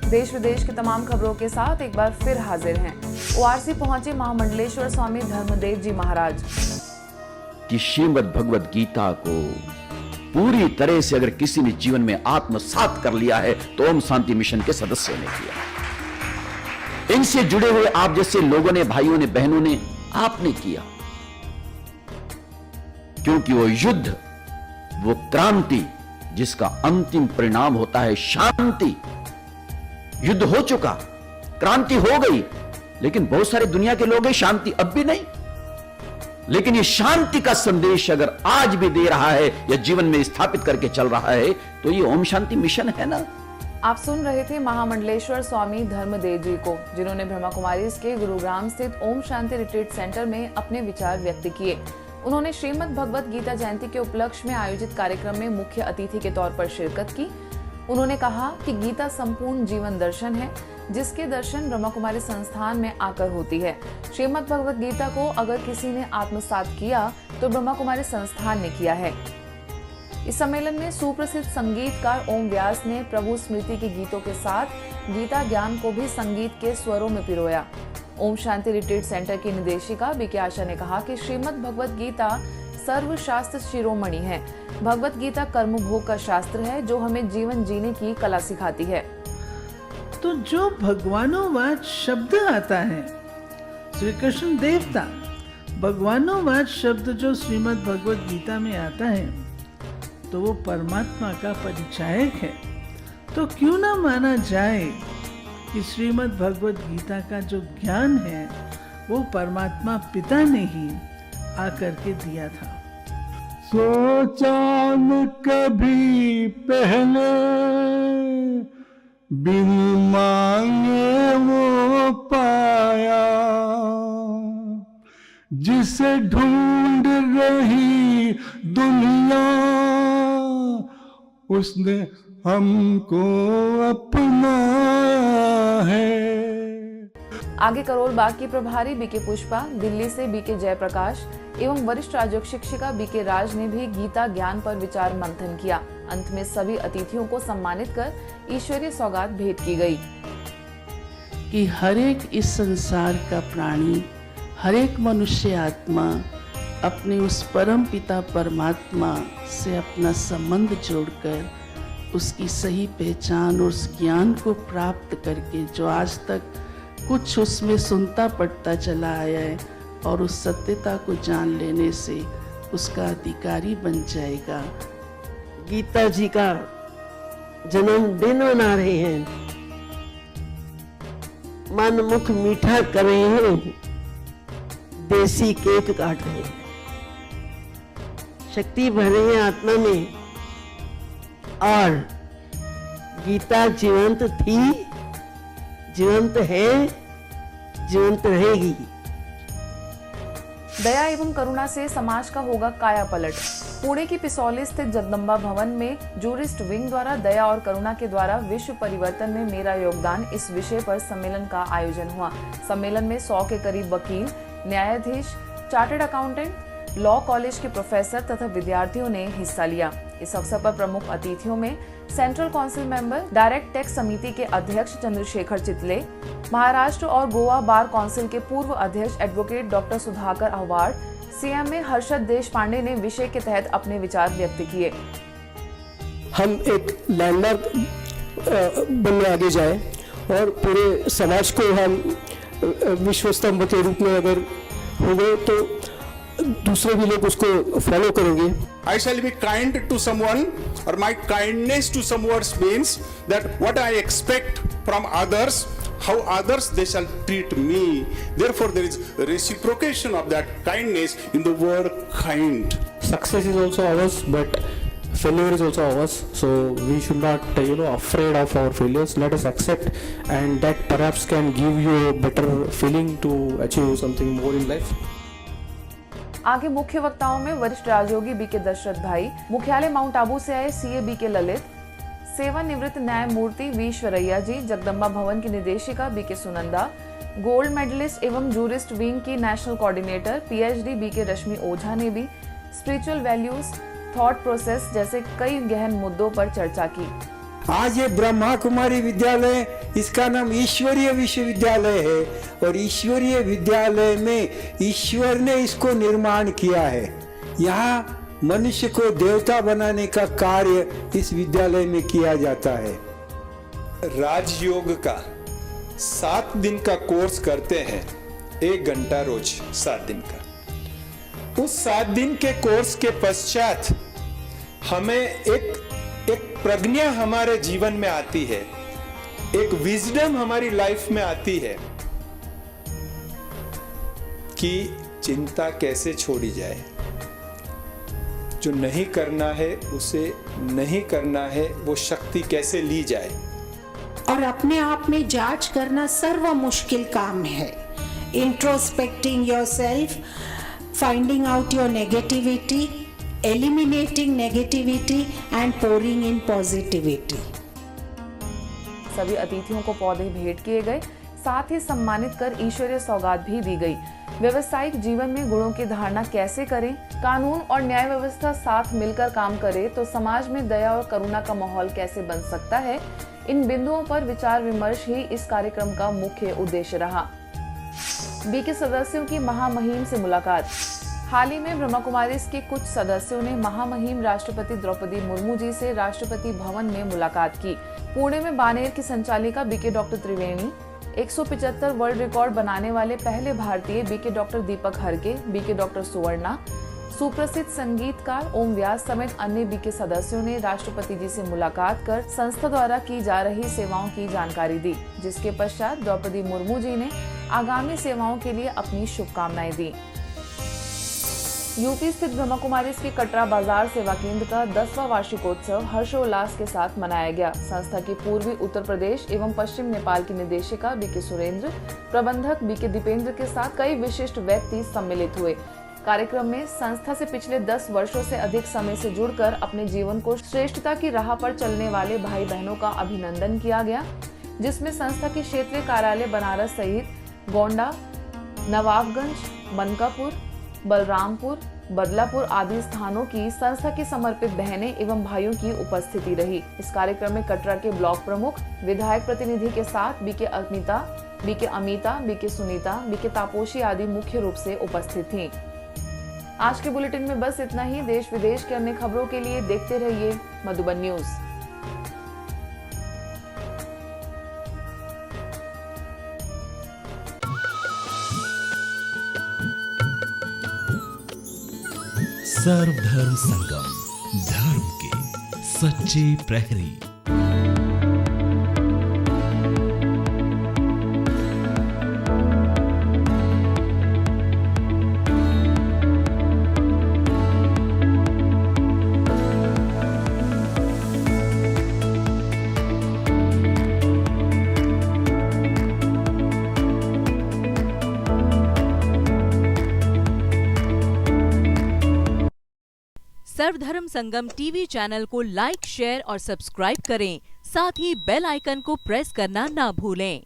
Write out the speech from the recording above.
देश विदेश की तमाम खबरों के साथ एक बार फिर हाजिर हैं। ओआरसी पहुंचे महामंडलेश्वर स्वामी धर्मदेव जी महाराज। कि श्रीमद् भगवद गीता को पूरी तरह से अगर किसी ने जीवन में आत्मसात कर लिया है तो ओम शांति मिशन के सदस्यों ने किया। इनसे जुड़े हुए आप जैसे लोगों ने, भाइयों ने, बहनों ने, आपने किया, क्योंकि वो युद्ध, वो क्रांति जिसका अंतिम परिणाम होता है शांति। युद्ध हो चुका, क्रांति हो गई, लेकिन बहुत सारे दुनिया के लोग हैं शांति अब भी नहीं। लेकिन ये शांति का संदेश अगर आज भी दे रहा है या जीवन में स्थापित करके चल रहा है तो ये ओम शांति मिशन है ना। आप सुन रहे थे महामंडलेश्वर स्वामी धर्मदेव जी को, जिन्होंने ब्रह्मा कुमारी के गुरुग्राम स्थित ओम शांति रिट्रीट सेंटर में अपने विचार व्यक्त किए। उन्होंने श्रीमद् भगवद गीता जयंती के उपलक्ष्य में आयोजित कार्यक्रम में मुख्य अतिथि के तौर पर शिरकत की। उन्होंने कहा कि गीता संपूर्ण जीवन दर्शन है, जिसके दर्शन ब्रह्मा कुमारी संस्थान में आकर होती है। श्रीमद् भगवद गीता को अगर किसी ने आत्मसात किया तो ब्रह्मा कुमारी संस्थान ने किया है। इस सम्मेलन में सुप्रसिद्ध संगीतकार ओम व्यास ने प्रभु स्मृति के गीतों के साथ गीता ज्ञान को भी संगीत के स्वरों में पिरोया। ओम शांति रिट्रीट सेंटर की निदेशिका बीके आशा ने कहा कि श्रीमद् भगवद गीता सर्वशास्त्र शिरोमणि है। भगवद गीता कर्म भोग का शास्त्र है जो हमें जीवन जीने की कला सिखाती है। तो जो भगवानोवाच शब्द आता है, श्री कृष्ण देवता भगवानोवाच शब्द जो श्रीमद् भगवद गीता में आता है तो वो परमात्मा का परिचायक है। तो क्यों ना माना जाए कि श्रीमद् भगवद गीता का जो ज्ञान है वो परमात्मा पिता ने ही आकर के दिया था। सोचा न कभी पहले बिन मांगे वो पाया, जिसे ढूंढ रही दुनिया उसने हमको अपनाया है। आगे करोल बाग की प्रभारी बीके पुष्पा, दिल्ली से बीके जयप्रकाश एवं वरिष्ठ राजयोग शिक्षिका बीके राज ने भी गीता ज्ञान पर विचार मंथन किया। अंत में सभी अतिथियों को सम्मानित कर ईश्वरीय सौगात भेंट की गई। कि हर एक इस संसार का प्राणी, हर एक मनुष्य आत्मा अपने उस परम पिता परमात्मा से अपना संबंध जोड़कर उसकी सही पहचान और उस ज्ञान को प्राप्त करके जो आज तक कुछ उसमें सुनता पढ़ता चला आया है और उस सत्यता को जान लेने से उसका अधिकारी बन जाएगा। गीता जी का जन्मदिन मना रहे हैं, मन मुख मीठा कर रहे हैं, देसी केक काट रहे हैं, शक्ति भर रहे हैं आत्मा में और गीता जीवंत थी, जीवंत है, जीवंत रहेगी। दया एवं करुणा से समाज का होगा काया पलट। पुणे की पिसौली स्थित जगदम्बा भवन में जूरिस्ट विंग द्वारा दया और करुणा के द्वारा विश्व परिवर्तन में मेरा योगदान इस विषय पर सम्मेलन का आयोजन हुआ। सम्मेलन में 100 के करीब वकील, न्यायाधीश, चार्टर्ड अकाउंटेंट, लॉ कॉलेज के प्रोफेसर तथा विद्यार्थियों ने हिस्सा लिया। इस अवसर पर प्रमुख अतिथियों में central council member, direct tax समिति के अध्यक्ष चंद्रशेखर चितले, महाराष्ट्र और गोवा बार काउंसिल के पूर्व अध्यक्ष advocate doctor Sudhakar Ahwad, CMA Harshad Deshpande ने विषय के तहत अपने विचार व्यक्त किए। हम एक लैंडमार्क बनने आगे जाए और पूरे समाज को हम विश्व स्तंभ के रूप में अगर हो गए तो दूसरे भी लोग उसको फॉलो करेंगे। I shall be kind to someone, or my kindness to someone means that what I expect from others, how others they shall treat me. Therefore, there is reciprocation of that kindness in the word kind. Success is also ours, but failure is also ours. So we should not, afraid of our failures. Let us accept, and that perhaps can give you a better feeling to achieve something more in life. आगे मुख्य वक्ताओं में वरिष्ठ राजयोगी BK Dasharath भाई, मुख्यालय mount Abu से आए CA BK Lalit, सेवानिवृत्त न्यायमूर्ति वी ईश्वरैया जी, जगदम्बा भवन की निदेशिका बीके सुनंदा, गोल्ड मेडलिस्ट एवं जूरिस्ट विंग की नेशनल कोऑर्डिनेटर पीएचडी बीके रश्मि ओझा ने भी स्पिरिचुअल वैल्यूज, थॉट प्रोसेस जैसे कई गहन मुद्दों पर चर्चा की। आज ये ब्रह्मा कुमारी विद्यालय, इसका नाम ईश्वरीय विश्वविद्यालय है और ईश्वरीय विद्यालय में ईश्वर ने इसको निर्माण किया है। यहाँ मनुष्य को देवता बनाने का कार्य इस विद्यालय में किया जाता है। राजयोग का 7 दिन का कोर्स करते हैं, 1 घंटा रोज 7 दिन का। उस 7 दिन के कोर्स के पश्चात हमें एक प्रज्ञा हमारे जीवन में आती है, एक विजडम हमारी लाइफ में आती है कि चिंता कैसे छोड़ी जाए, जो नहीं करना है उसे नहीं करना है, वो शक्ति कैसे ली जाए। और अपने आप में जांच करना सर्व मुश्किल काम है। Introspecting yourself, finding out your negativity, eliminating negativity and pouring in positivity. सभी अतिथियों को पौधे भेंट किए गए, साथ ही सम्मानित कर ईश्वरीय सौगात भी दी गई। व्यवसायिक जीवन में गुणों की धारणा कैसे करें, कानून और न्याय व्यवस्था साथ मिलकर काम करे तो समाज में दया और करुणा का माहौल कैसे बन सकता है, इन बिंदुओं पर विचार विमर्श ही इस कार्यक्रम का मुख्य उद्देश्य रहा। बीके सदस्यों की महामहिम से मुलाकात। हाल ही में ब्रह्मा कुमारीज के कुछ सदस्यों ने महामहिम राष्ट्रपति द्रौपदी मुर्मू जी से राष्ट्रपति भवन में मुलाकात की। पुणे में बानेर की संचालिका बीके डॉक्टर त्रिवेणी, 175 वर्ल्ड रिकॉर्ड बनाने वाले पहले भारतीय बीके डॉक्टर दीपक हरके, बीके डॉक्टर सुवर्णा, सुप्रसिद्ध संगीतकार ओम व्यास समेत अन्य बीके सदस्यों ने राष्ट्रपति जी से मुलाकात कर संस्था द्वारा की जा रही सेवाओं की जानकारी दी, जिसके पश्चात द्रौपदी मुर्मू जी ने आगामी सेवाओं के लिए अपनी शुभकामनाएं दी। यूपी स्थित ब्रह्मा कुमारीज के कटरा बाजार सेवा केंद्र का 10वां वार्षिकोत्सव हर्षोल्लास के साथ मनाया गया। संस्था की पूर्वी उत्तर प्रदेश एवं पश्चिम नेपाल की निदेशिका बीके सुरेंद्र, प्रबंधक बीके दीपेंद्र के साथ कई विशिष्ट व्यक्ति सम्मिलित हुए। कार्यक्रम में संस्था से पिछले 10 वर्षों से अधिक समय से जुड़कर अपने जीवन को श्रेष्ठता की राह पर चलने वाले भाई बहनों का अभिनंदन किया गया, जिसमें संस्था के क्षेत्रीय कार्यालय बनारस सहित गोंडा, नवाबगंज, मनकापुर, बलरामपुर, बदलापुर आदि स्थानों की संस्था की समर्पित बहनें एवं भाइयों की उपस्थिति रही। इस कार्यक्रम में कटरा के ब्लॉक प्रमुख, विधायक प्रतिनिधि के साथ BK Amita, BK Sunita, BK Taposhi आदि मुख्य रूप से उपस्थित थीं। आज के बुलेटिन में बस इतना ही। देश विदेश के अन्य खबरों के लिए देखते रहिए मधुबन न्यूज। सर्वधर्म संगम, धर्म के सच्चे प्रहरी। सर्वधर्म संगम टीवी चैनल को लाइक, शेयर और सब्सक्राइब करें। साथ ही बेल आइकन को प्रेस करना ना भूलें।